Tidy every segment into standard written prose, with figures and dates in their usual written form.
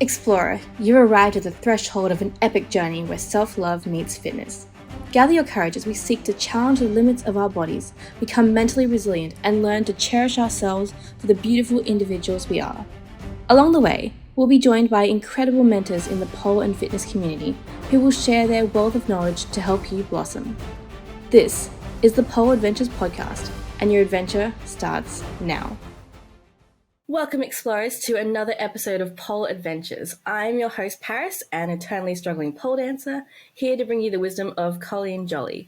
Explorer, you've arrived at the threshold of an epic journey where self-love meets fitness. Gather your courage as we seek to challenge the limits of our bodies, become mentally resilient, and learn to cherish ourselves for the beautiful individuals we are. Along the way, we'll be joined by incredible mentors in the pole and fitness community who will share their wealth of knowledge to help you blossom. This is the Pole Adventures podcast, and your adventure starts now. Welcome, explorers, to another episode of Pole Adventures. I'm your host, Paris, an eternally struggling pole dancer, here to bring you the wisdom of Colleen Jolly.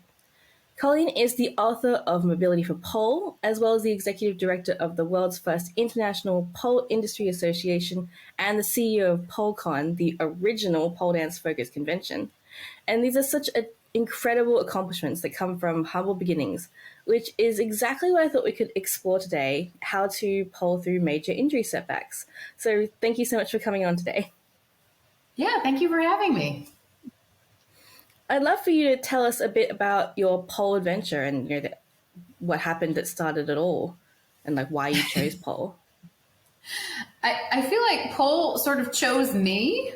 Colleen is the author of Mobility for Pole, as well as the executive director of the world's first international pole industry association and the CEO of PoleCon, the original pole dance-focused convention. And these are such incredible accomplishments that come from humble beginnings, which is exactly what I thought we could explore today, how to pole through major injury setbacks. So thank you so much for coming on today. Yeah, thank you for having me. I'd love for you to tell us a bit about your pole adventure and what happened that started it all and why you chose pole. I feel like pole sort of chose me.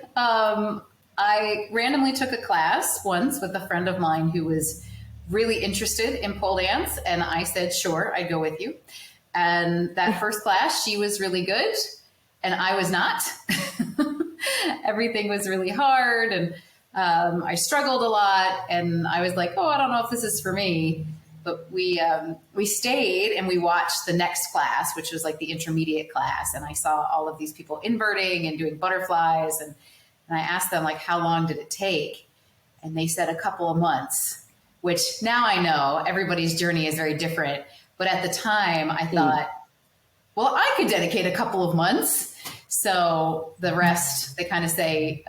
I randomly took a class once with a friend of mine who was really interested in pole dance, and I said, sure, I'd go with you. And that first class, she was really good, and I was not. Everything was really hard, and I struggled a lot, and I was like, oh, I don't know if this is for me. But we stayed and we watched the next class, which was like the intermediate class, and I saw all of these people inverting and doing butterflies, and I asked them, how long did it take? And they said a couple of months, which now I know everybody's journey is very different. But at the time I thought, well, I could dedicate a couple of months. So the rest, they kind of say,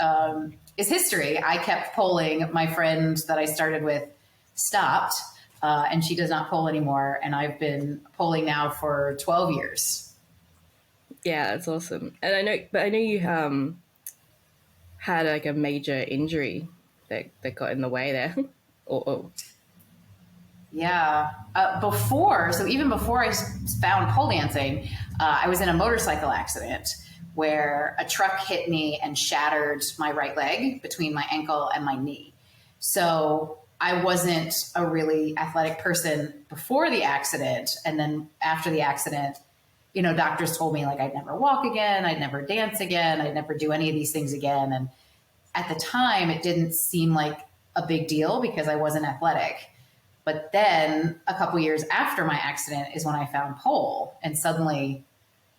is history. I kept polling. My friend that I started with stopped, and she does not pole anymore. And I've been polling now for 12 years. Yeah, that's awesome. And I know you had a major injury that got in the way there. Yeah. Even before I found pole dancing, I was in a motorcycle accident where a truck hit me and shattered my right leg between my ankle and my knee. So I wasn't a really athletic person before the accident. And then after the accident, doctors told me I'd never walk again. I'd never dance again. I'd never do any of these things again. And at the time, it didn't seem like a big deal because I wasn't athletic. But then a couple years after my accident is when I found pole, and suddenly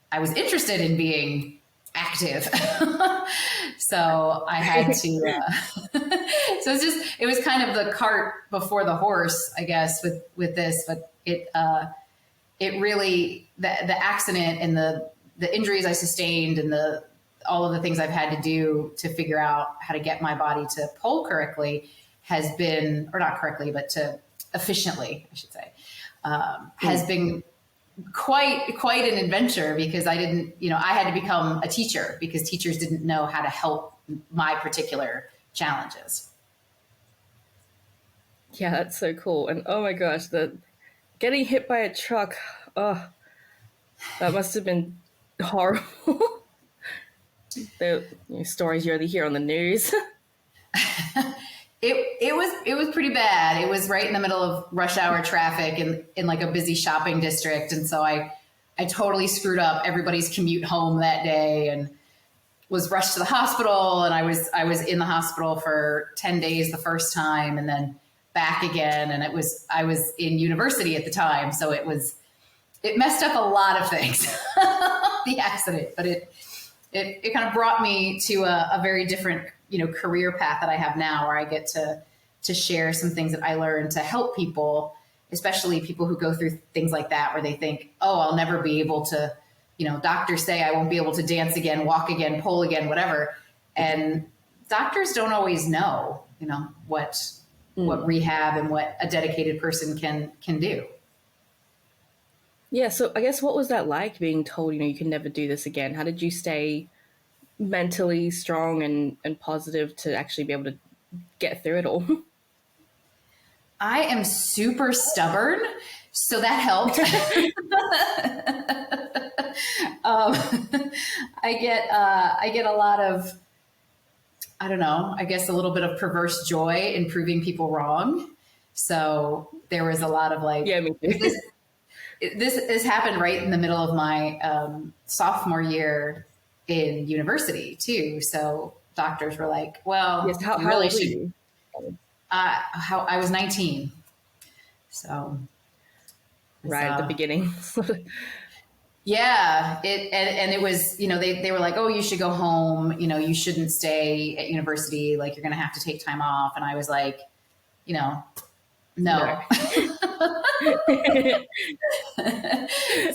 I was interested in being active. So I had to, so it was kind of the cart before the horse, I guess, with this, but it really, the accident and the injuries I sustained and all of the things I've had to do to figure out how to get my body to pole correctly has been, or not correctly, but to efficiently, I should say, has been quite an adventure because I didn't, I had to become a teacher because teachers didn't know how to help my particular challenges. Yeah, that's so cool. And oh my gosh, getting hit by a truck, that must have been horrible. The stories you already hear on the news. It was pretty bad. It was right in the middle of rush hour traffic in a busy shopping district. And so I totally screwed up everybody's commute home that day and was rushed to the hospital. And I was in the hospital for 10 days the first time and then back again. And I was in university at the time. So it messed up a lot of things, the accident, but it kind of brought me to a very different, career path that I have now, where I get to share some things that I learned to help people, especially people who go through things like that, where they think, oh, I'll never be able to, doctors say I won't be able to dance again, walk again, pole again, whatever. And doctors don't always know, what rehab and what a dedicated person can do. Yeah. So I guess what was that like, being told, you can never do this again? How did you stay mentally strong and positive to actually be able to get through it all? I am super stubborn, so that helped. I get a lot of, I don't know, I guess a little bit of perverse joy in proving people wrong. So there was a lot of like, Yeah, me too. this happened right in the middle of my sophomore year in university too. So doctors were like, Yes. well, you How really old were should. you? How I was 19. So it was, Right at the beginning. yeah, and it was, they were like, oh, you should go home. You shouldn't stay at university. Like you're going to have to take time off. And I was like, no. No.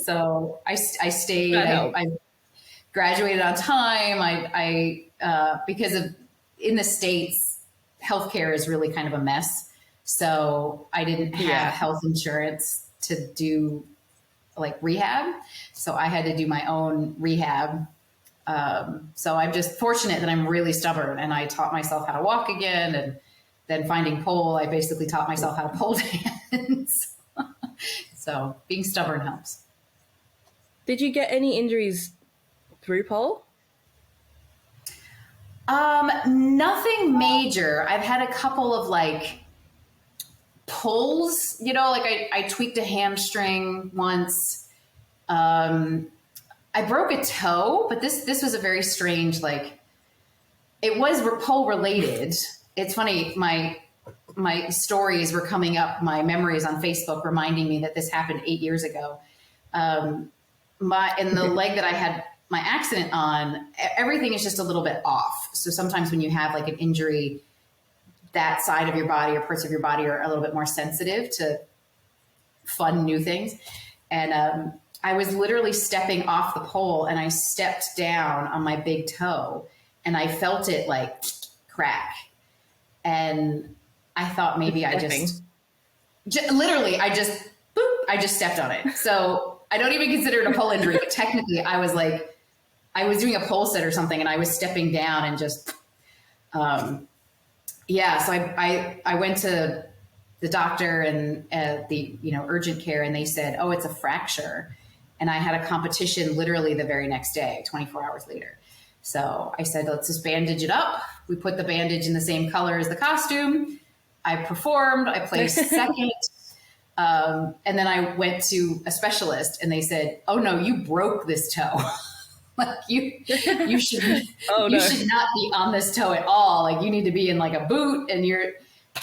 So I stayed. That helped. I graduated on time. Because of in the States, healthcare is really kind of a mess. So I didn't have health insurance to do like rehab. So I had to do my own rehab. So I'm just fortunate that I'm really stubborn and I taught myself how to walk again. And then finding pole, I basically taught myself how to pole dance. So being stubborn helps. Did you get any injuries through pole? Nothing major. I've had a couple of like pulls, like I tweaked a hamstring once. I broke a toe, but this was a very strange, like it was pole related. It's funny. My stories were coming up, my memories on Facebook reminding me that this happened 8 years ago. In the leg that I had my accident on, everything is just a little bit off. So sometimes when you have like an injury, that side of your body or parts of your body are a little bit more sensitive to fun new things. And I was literally stepping off the pole and I stepped down on my big toe and I felt it like crack. And I thought maybe I just stepped on it. So I don't even consider it a pole injury, but technically I was doing a pole set or something and I was stepping down and just, so I went to the doctor and the, urgent care and they said, oh, it's a fracture. And I had a competition literally the very next day, 24 hours later. So I said, let's just bandage it up. We put the bandage in the same color as the costume. I performed, I placed second. And then I went to a specialist and they said, oh no, you broke this toe. Like you should, you should not be on this toe at all. Like you need to be in like a boot and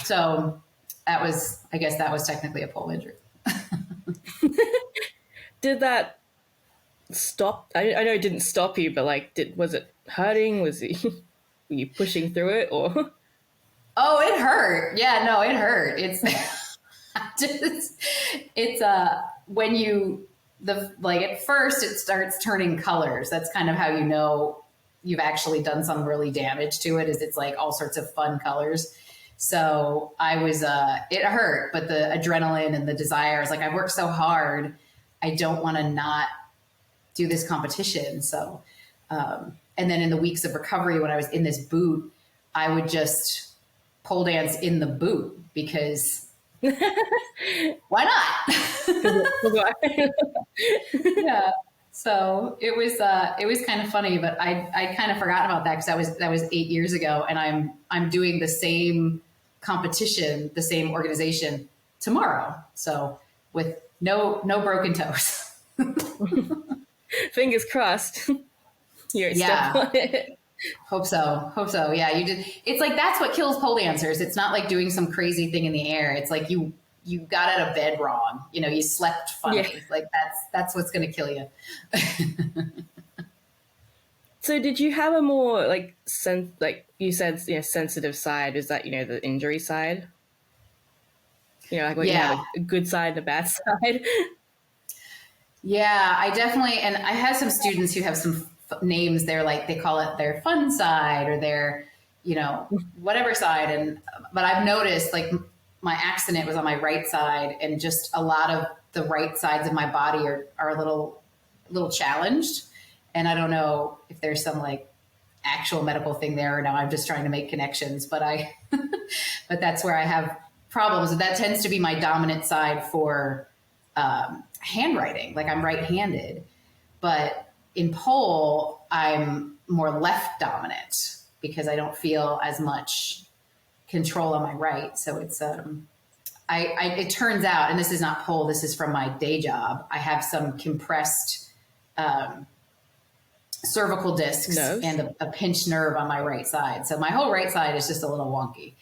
so I guess that was technically a pole injury. Did that stop? I know it didn't stop you, but like, was it hurting? Were you pushing through it or? Oh, it hurt. Yeah, no, it hurt. When at first it starts turning colors. That's kind of how you know you've actually done some really damage to it, is it's like all sorts of fun colors. So it hurt, but the adrenaline and the desire is like, I worked so hard. I don't want to not do this competition. So, and then in the weeks of recovery, when I was in this boot, I would just pole dance in the boot because why not? Yeah. So it was kind of funny, but I kind of forgot about that because that was 8 years ago, and I'm doing the same competition, the same organization tomorrow. So with no broken toes. Fingers crossed. You're step on it. Hope so. Yeah, you did. It's like, that's what kills pole dancers. It's not like doing some crazy thing in the air. It's like you got out of bed wrong. You slept funny. Yeah. Like that's what's going to kill you. So did you have a more like you said, sensitive side? Is that, the injury side? Like when you have a good side and a bad side? Yeah, I definitely, and I have some students who have some names. They're like, they call it their fun side or their, whatever side. But I've noticed like my accident was on my right side, and just a lot of the right sides of my body are a little challenged. And I don't know if there's some like actual medical thing there, or now I'm just trying to make connections, but but that's where I have problems. And that tends to be my dominant side for handwriting. Like I'm right-handed, But in pole, I'm more left dominant because I don't feel as much control on my right. So it's, it turns out, and this is not pole, this is from my day job, I have some compressed cervical discs and a pinched nerve on my right side. So my whole right side is just a little wonky.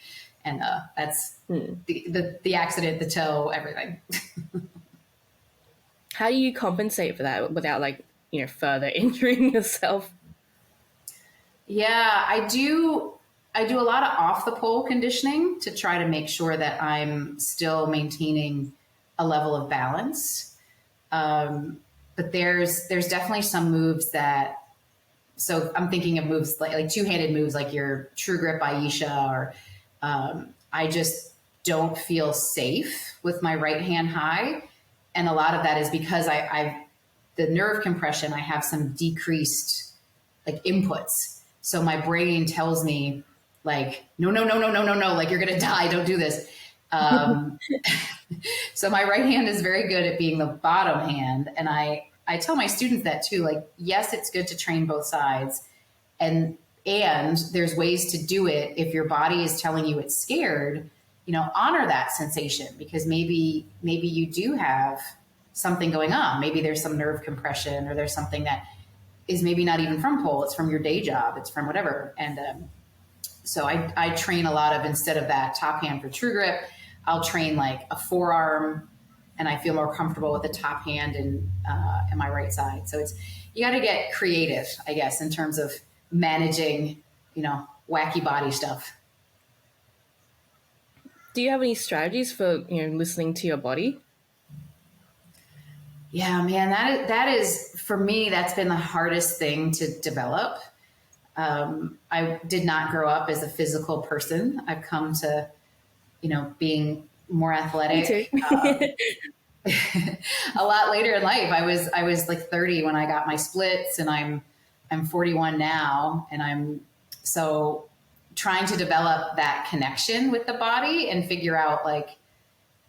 And that's the accident, the toe, everything. How do you compensate for that without further injuring yourself? Yeah, I do a lot of off the pole conditioning to try to make sure that I'm still maintaining a level of balance. But there's definitely some moves that, so I'm thinking of moves like two-handed moves, like your true grip Aisha, or I just don't feel safe with my right hand high. And a lot of that is because the nerve compression, I have some decreased inputs. So my brain tells me no, like you're going to die. Don't do this. So my right hand is very good at being the bottom hand. And I tell my students that too, yes, it's good to train both sides. And there's ways to do it. If your body is telling you it's scared, honor that sensation, because maybe you do have something going on. Maybe there's some nerve compression, or there's something that is maybe not even from pole. It's from your day job. It's from whatever. And so I train a lot of, instead of that top hand for true grip, I'll train a forearm, and I feel more comfortable with the top hand and my right side. So you got to get creative, I guess, in terms of managing, wacky body stuff. Do you have any strategies for, listening to your body? Yeah, man, that is for me, that's been the hardest thing to develop. I did not grow up as a physical person. I've come to, being more athletic. A lot later in life. I was 30 when I got my splits, and I'm 41 now, and I'm so trying to develop that connection with the body and figure out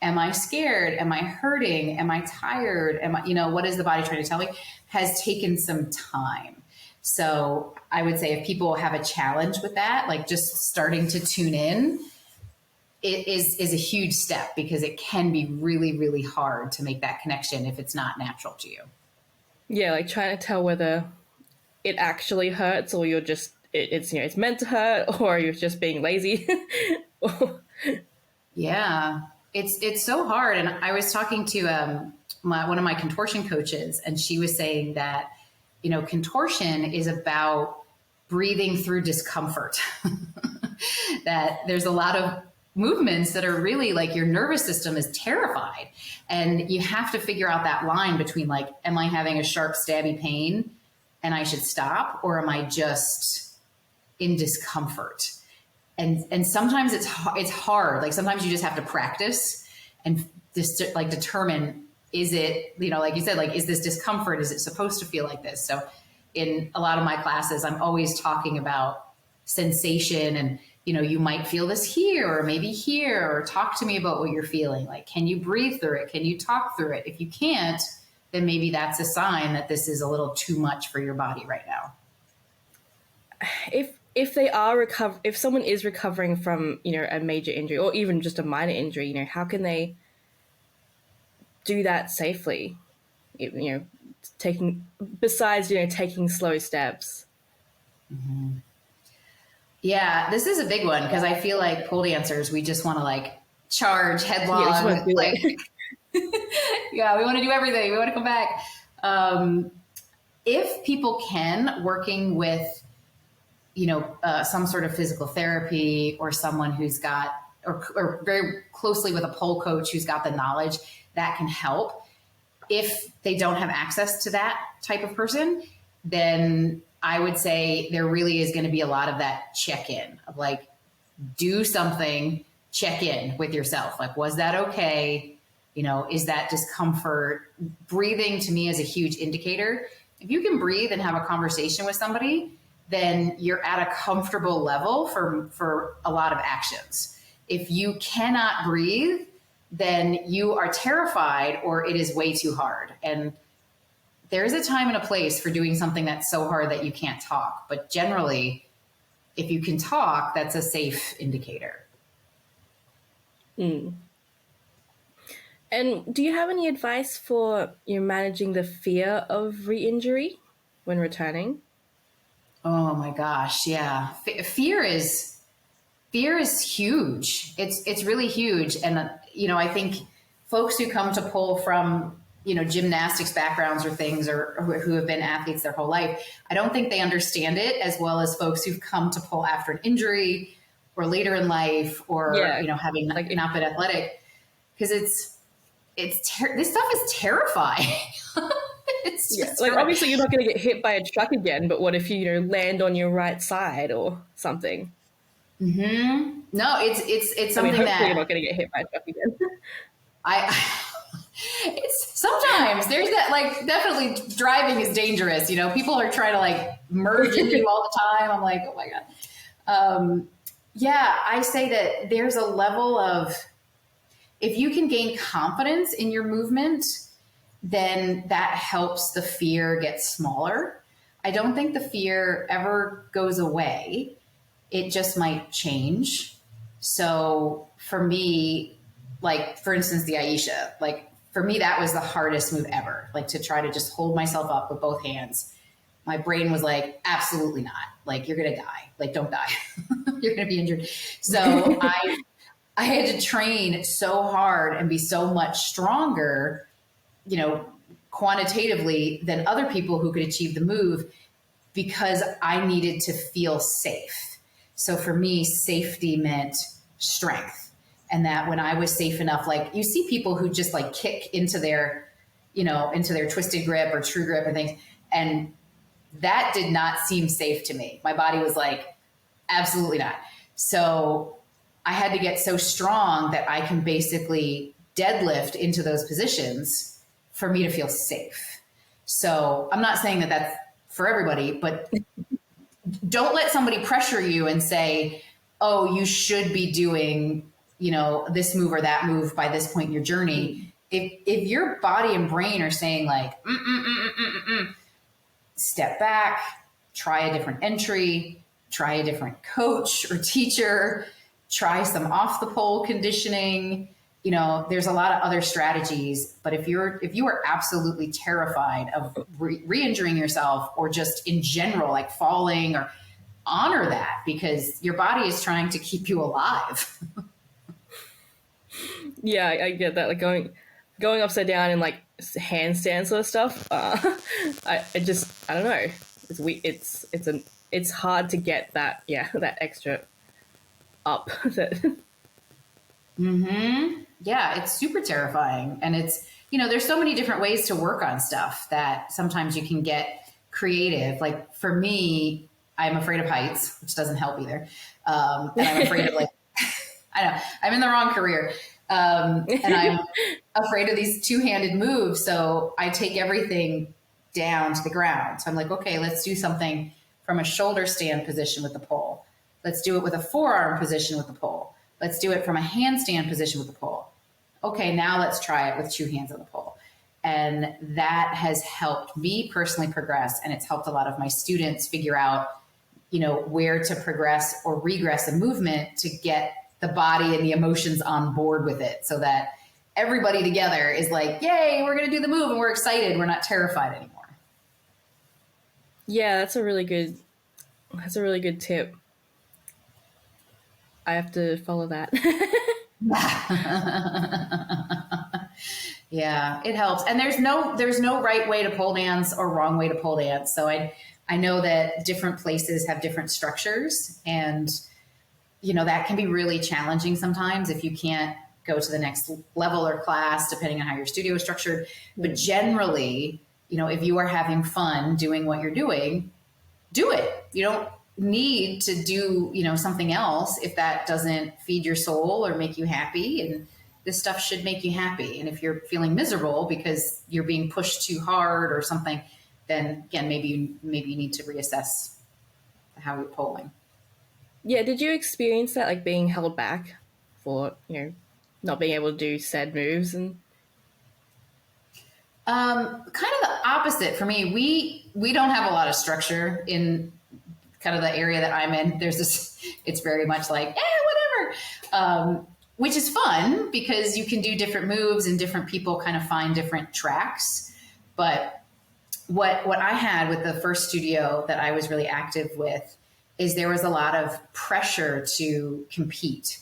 am I scared? Am I hurting? Am I tired? What is the body trying to tell me? Has taken some time. So I would say if people have a challenge with that, just starting to tune in, it is a huge step, because it can be really, really hard to make that connection if it's not natural to you. Yeah, trying to tell whether it actually hurts, or you're just it's meant to hurt, or you're just being lazy. Yeah, it's so hard. And I was talking to one of my contortion coaches, and she was saying that contortion is about breathing through discomfort. That there's a lot of movements that are really your nervous system is terrified, and you have to figure out that line between am I having a sharp stabby pain and I should stop, or am I just in discomfort? And sometimes it's hard. Sometimes you just have to practice and just determine, is it, like you said, is this discomfort? Is it supposed to feel like this? So in a lot of my classes, I'm always talking about sensation, and you might feel this here, or maybe here, or talk to me about what you're feeling. Can you breathe through it? Can you talk through it? If you can't, then maybe that's a sign that this is a little too much for your body right now. If they are if someone is recovering from, a major injury, or even just a minor injury, how can they do that safely? Taking slow steps. Mm-hmm. Yeah, this is a big one, because I feel like pole dancers, we just want to charge headlong. Yeah, we want to do everything. We want to come back. If people can, working with, some sort of physical therapy, or someone who's got, or very closely with a pole coach who's got the knowledge, that can help. If they don't have access to that type of person, then I would say there really is going to be a lot of that check-in of do something, check in with yourself. Was that okay? Is that discomfort? Breathing to me is a huge indicator. If you can breathe and have a conversation with somebody, then you're at a comfortable level for a lot of actions. If you cannot breathe, then you are terrified, or it is way too hard. And there is a time and a place for doing something that's so hard that you can't talk. But generally, if you can talk, that's a safe indicator. Mm. And do you have any advice for managing the fear of re-injury when returning? Oh my gosh, yeah. Fear is huge. It's really huge, and I think folks who come to pole from gymnastics backgrounds or things, or who have been athletes their whole life, I don't think they understand it as well as folks who've come to pole after an injury or later in life, or having not been athletic, because this stuff is terrifying. It's just obviously you're not going to get hit by a truck again, but what if you land on your right side or something? Mm-hmm. No, it's something hopefully you're that not going to get hit by a truck again. It's sometimes there's that, definitely driving is dangerous. People are trying to merge into you all the time. I'm like, oh my God. Yeah, I say that there's a level of, if you can gain confidence in your movement, then that helps the fear get smaller. I don't think the fear ever goes away. It just might change. So for me, for instance, the Aisha, for me, that was the hardest move ever. To try to just hold myself up with both hands. My brain was like, absolutely not. You're going to die. Don't die. You're going to be injured. So I had to train so hard and be so much stronger, quantitatively, than other people who could achieve the move, because I needed to feel safe. So for me, safety meant strength. And that when I was safe enough, you see people who just kick into their, into their twisted grip or true grip and things. And that did not seem safe to me. My body was like, absolutely not. So I had to get so strong that I can basically deadlift into those positions for me to feel safe. So I'm not saying that that's for everybody, but don't let somebody pressure you and say, oh, you should be doing, this move or that move by this point in your journey. If your body and brain are saying step back, try a different entry, try a different coach or teacher, try some off the pole conditioning. There's a lot of other strategies, but if you are absolutely terrified of re-injuring yourself, or just in general, falling, or honor that, because your body is trying to keep you alive. Yeah, I get that. Going upside down in handstand sort of stuff. I don't know. It's hard to get that. Yeah, that extra up. Mm-hmm. Yeah, it's super terrifying, and it's there's so many different ways to work on stuff that sometimes you can get creative. For me, I'm afraid of heights, which doesn't help either, and I'm afraid of I know I'm in the wrong career. And I'm afraid of these two-handed moves. So I take everything down to the ground. So I'm like, okay, let's do something from a shoulder stand position with the pole. Let's do it with a forearm position with the pole. Let's do it from a handstand position with the pole. Okay, now let's try it with two hands on the pole. And that has helped me personally progress. And it's helped a lot of my students figure out, where to progress or regress a movement to get the body and the emotions on board with it, so that everybody together is like, yay, we're going to do the move and we're excited. We're not terrified anymore. Yeah, that's a really good tip. I have to follow that. Yeah, it helps. And there's no right way to pole dance or wrong way to pole dance. So I know that different places have different structures, and that can be really challenging sometimes if you can't go to the next level or class, depending on how your studio is structured. But generally, if you are having fun doing what you're doing, do it. You don't need to do, something else if that doesn't feed your soul or make you happy. And this stuff should make you happy. And if you're feeling miserable because you're being pushed too hard or something, then again, maybe you need to reassess how you're polling. Yeah, did you experience that, being held back for, not being able to do said moves? And Kind of the opposite for me. We don't have a lot of structure in kind of the area that I'm in. There's this, it's very much like, whatever. Which is fun because you can do different moves and different people kind of find different tracks. But what I had with the first studio that I was really active with is there was a lot of pressure to compete.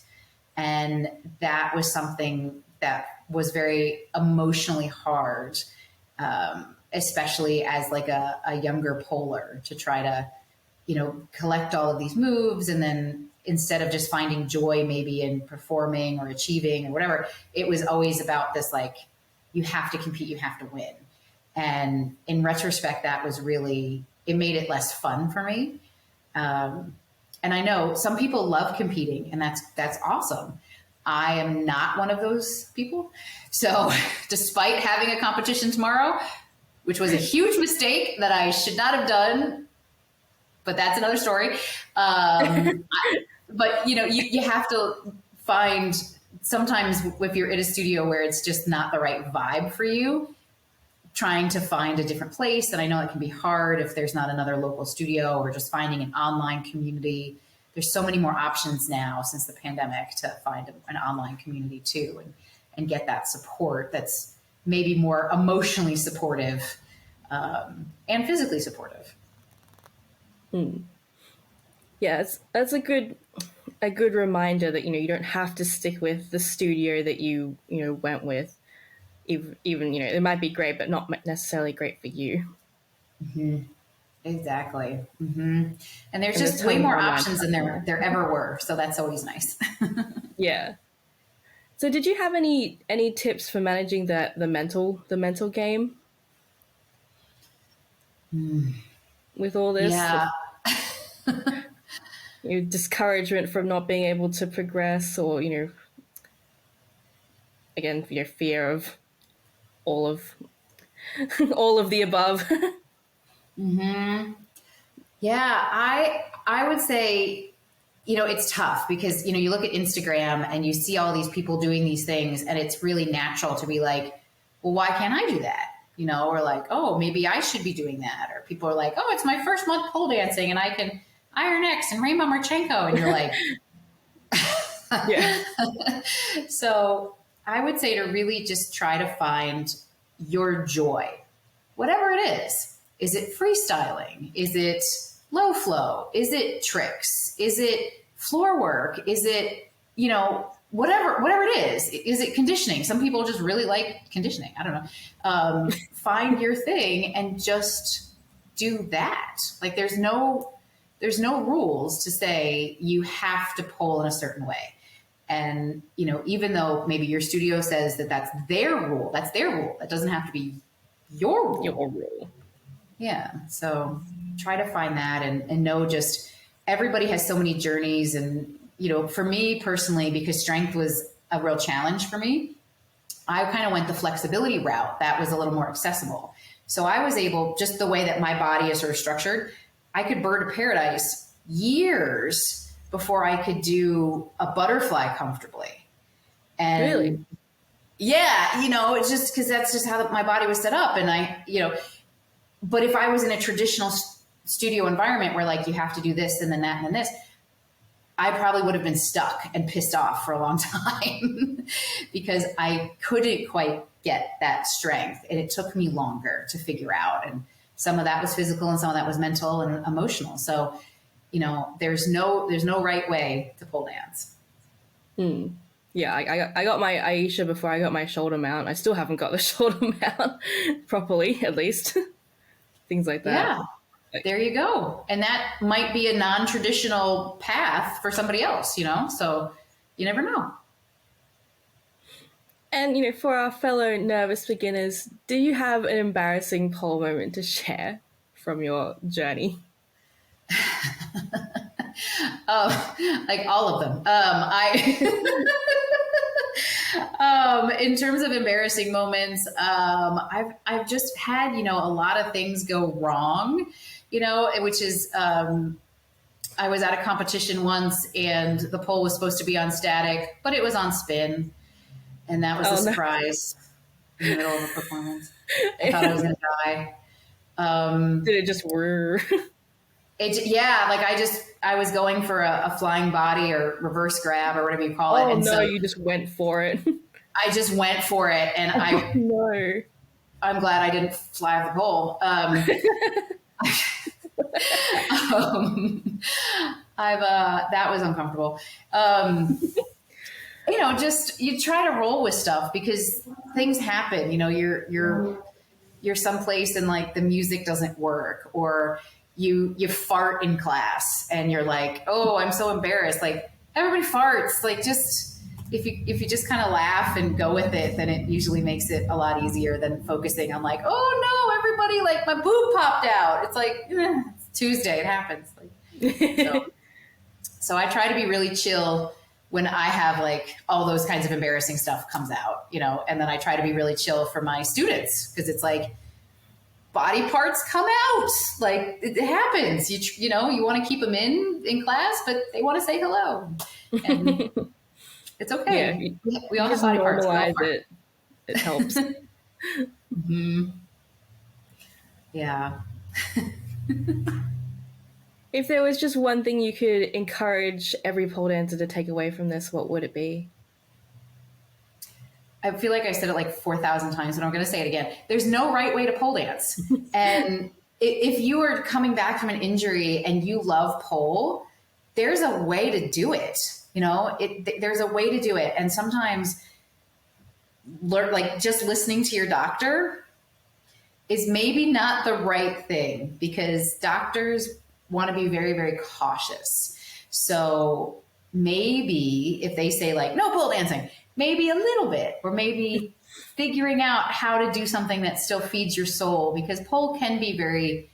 And that was something that was very emotionally hard, especially as like a younger poler, to try to, collect all of these moves. And then instead of just finding joy maybe in performing or achieving or whatever, it was always about this, like, you have to compete, you have to win. And in retrospect, that was really, it made it less fun for me. And I know some people love competing, and that's awesome. I am not one of those people. So despite having a competition tomorrow, which was a huge mistake that I should not have done, but that's another story. But you have to find, sometimes if you're in a studio where it's just not the right vibe for you, trying to find a different place. And I know it can be hard if there's not another local studio, or just finding an online community. There's so many more options now since the pandemic to find an online community too, and get that support that's maybe more emotionally supportive, and physically supportive. Yeah, that's a good reminder that you don't have to stick with the studio that you went with, even it might be great but not necessarily great for you. Mm-hmm. Exactly. Mm-hmm. And there's just way more options than there ever were, so that's always nice. Yeah. So did you have any tips for managing the mental game with all this? Yeah. Discouragement from not being able to progress, or again, fear of all of the above. Mm-hmm. Yeah, I would say, it's tough because, you look at Instagram and you see all these people doing these things, and it's really natural to be like, well, why can't I do that? Or like, oh, maybe I should be doing that. Or people are like, oh, it's my first month pole dancing and I can Iron X and Rainbow Marchenko. And you're like, yeah. So I would say to really just try to find your joy, whatever it is. Is it freestyling? Is it low flow? Is it tricks? Is it floor work? Is it, whatever it is? Is it conditioning? Some people just really like conditioning. I don't know. Find your thing and just do that. Like there's no rules to say you have to pole in a certain way. And, even though maybe your studio says that that's their rule. That doesn't have to be your rule. Your rule. Yeah. So try to find that and know just everybody has so many journeys. And, for me personally, because strength was a real challenge for me, I kind of went the flexibility route that was a little more accessible. So I was able, just the way that my body is sort of structured, I could bird of paradise years before I could do a butterfly comfortably. And really? Yeah, it's just because that's just how my body was set up. And but if I was in a traditional studio environment where like you have to do this and then that and then this, I probably would have been stuck and pissed off for a long time because I couldn't quite get that strength, and it took me longer to figure out. And some of that was physical and some of that was mental and emotional. So, there's no right way to pole dance. Yeah, I got my Aisha before I got my shoulder mount. I still haven't got the shoulder mount properly, at least. Things like that. Yeah. There you go. And that might be a non-traditional path for somebody else, so you never know. And, for our fellow nervous beginners, do you have an embarrassing pole moment to share from your journey? Oh, like all of them. In terms of embarrassing moments, I've just had, a lot of things go wrong, which is, I was at a competition once and the pole was supposed to be on static, but it was on spin. And that was a surprise in the middle of a performance. I thought I was going to die. Did it just whir? Yeah, like I was going for a flying body or reverse grab or whatever you call it. Oh And no, so you just went for it. I just went for it, and Oh no. I'm glad I didn't fly off the pole. That was uncomfortable. Just you try to roll with stuff because things happen. You're someplace and like the music doesn't work, or you fart in class and you're like, oh, I'm so embarrassed. Like everybody farts. Like just if you just kind of laugh and go with it, then it usually makes it a lot easier than focusing on like, oh no, everybody, like my boob popped out. It's like it's Tuesday, it happens. Like so I try to be really chill when I have like all those kinds of embarrassing stuff comes out, and then I try to be really chill for my students because it's like body parts come out. Like it happens. You want to keep them in class, but they want to say hello, and it's okay. Yeah, We all you have just body parts. normalize it. It helps. Mm-hmm. Yeah. If there was just one thing you could encourage every pole dancer to take away from this, what would it be? I feel like I said it like 4,000 times, but I'm going to say it again. There's no right way to pole dance. And if you are coming back from an injury and you love pole, there's a way to do it. There's a way to do it. And sometimes like just listening to your doctor is maybe not the right thing because doctors want to be very, very cautious. So maybe if they say like, no pole dancing, maybe a little bit, or maybe figuring out how to do something that still feeds your soul, because pole can be very,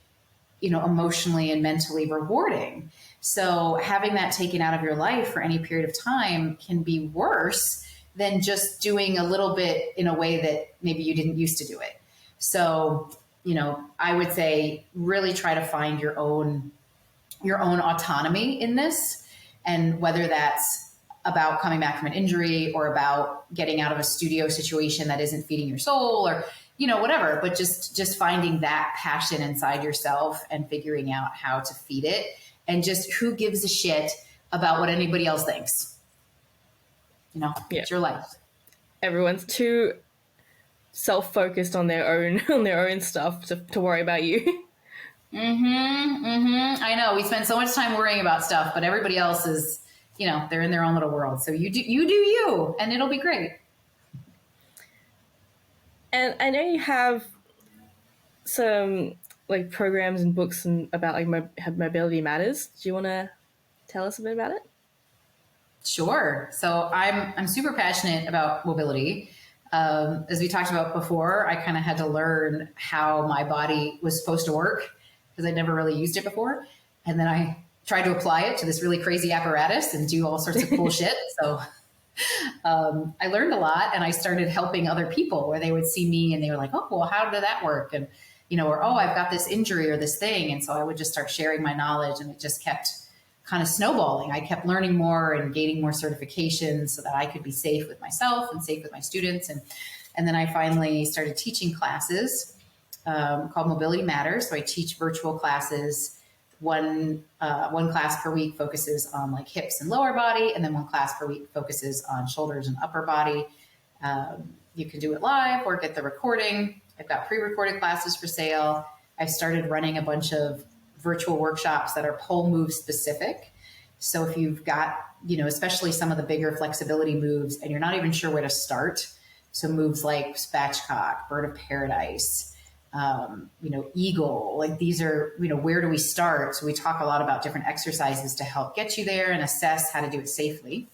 emotionally and mentally rewarding. So having that taken out of your life for any period of time can be worse than just doing a little bit in a way that maybe you didn't used to do it. So, I would say really try to find your own autonomy in this, and whether that's about coming back from an injury or about getting out of a studio situation that isn't feeding your soul or whatever, but just finding that passion inside yourself and figuring out how to feed it, and just who gives a shit about what anybody else thinks. It's your life. Everyone's too self-focused on their own stuff to worry about you. I know we spend so much time worrying about stuff, but everybody else is, they're in their own little world. So you do you, and it'll be great. And I know you have some like programs and books about like mobility matters. Do you want to tell us a bit about it? Sure. So I'm super passionate about mobility. As we talked about before, I kind of had to learn how my body was supposed to work because I'd never really used it before. And then I tried to apply it to this really crazy apparatus and do all sorts of cool shit. So I learned a lot, and I started helping other people where they would see me and they were like, oh, well, how did that work? And, or, oh, I've got this injury or this thing. And so I would just start sharing my knowledge, and it just kept kind of snowballing. I kept learning more and gaining more certifications so that I could be safe with myself and safe with my students. And then I finally started teaching classes called Mobility Matters. So I teach virtual classes. One class per week focuses on like hips and lower body, and then one class per week focuses on shoulders and upper body. You can do it live or get the recording. I've got pre-recorded classes for sale. I've started running a bunch of virtual workshops that are pole move specific. So if you've got, especially some of the bigger flexibility moves and you're not even sure where to start. So moves like spatchcock, bird of paradise, eagle, like these are, where do we start? So we talk a lot about different exercises to help get you there and assess how to do it safely.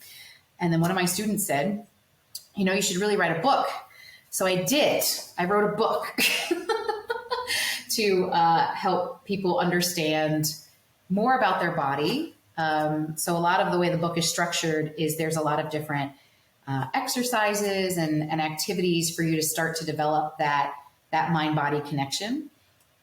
And then one of my students said, you should really write a book. So I did. I wrote a book to help people understand more about their body. So a lot of the way the book is structured is there's a lot of different exercises and activities for you to start to develop that mind-body connection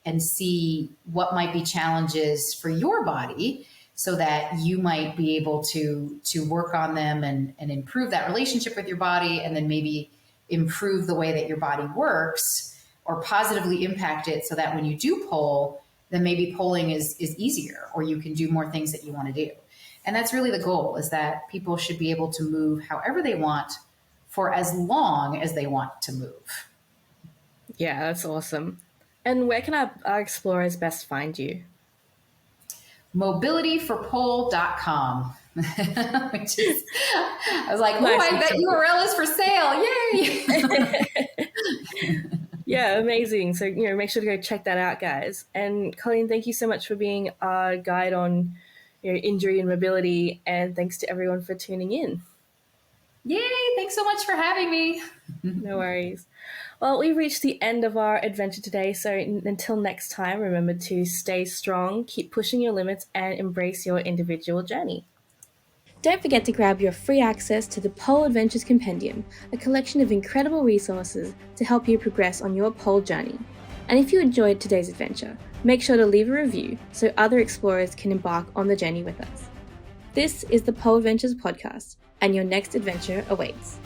and see what might be challenges for your body so that you might be able to work on them and improve that relationship with your body, and then maybe improve the way that your body works or positively impact it so that when you do pole, then maybe polling is easier, or you can do more things that you want to do. And that's really the goal, is that people should be able to move however they want for as long as they want to move. Yeah, that's awesome. And where can our explorers best find you? Mobilityforpole.com. Which is, I was like, Nice, oh, that URL is for sale. Yay. Yeah, amazing. So, make sure to go check that out, guys. And Colleen, thank you so much for being our guide on injury and mobility. And thanks to everyone for tuning in. Yay. Thanks so much for having me. No worries. Well, we've reached the end of our adventure today. So until next time, remember to stay strong, keep pushing your limits, and embrace your individual journey. Don't forget to grab your free access to the Pole Adventures Compendium, a collection of incredible resources to help you progress on your pole journey. And if you enjoyed today's adventure, make sure to leave a review so other explorers can embark on the journey with us. This is the Pole Adventures Podcast, and your next adventure awaits.